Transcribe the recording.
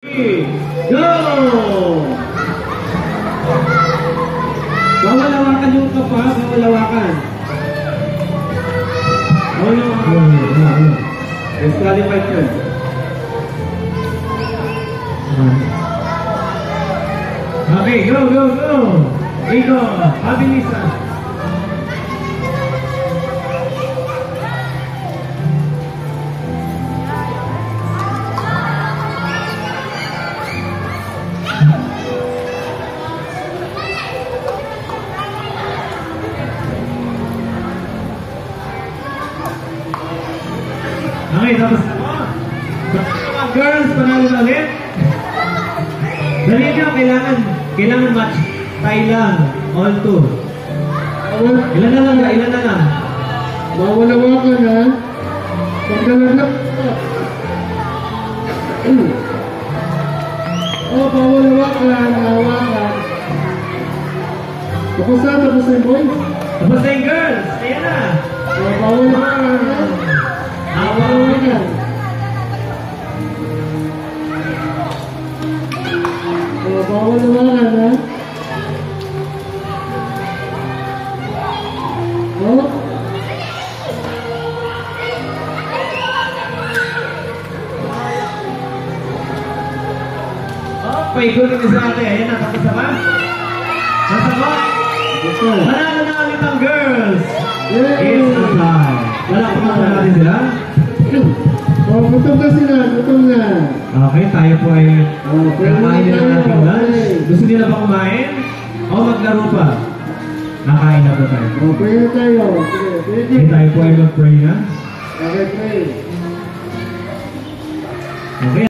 Go! Bawalawakan yung kapa, bawalawakan. Bawalawakan. Disqualified yun. Okay, go, go, go! Iko, habilisan. Okay, tapos mga girls, panalo na ulit. Dali nyo, kailangan match tayo lang, all two. Ilan na lang. Bawalawakan ha. Pagdalalak. Bawalawakan, hawakan. Tapos na boy. Tapos na yung girls, ayan na. Bawalawakan ha. Hawakan. Bawalawakan ha. Paikutin niyo sa atin. Ayan na, tapos na ba? Nasabot? Manalo na ulit ang girls! It's the time. Wala ko na natin sila? Gutom na sila, gutom na. Okay, tayo po ay kakain nila ng ating lunch. Gusto nila ba kumain? O maglaro pa? Nakain na po tayo. Pray na tayo. Okay, tayo po ay mag-pray na. Okay, pray. Okay.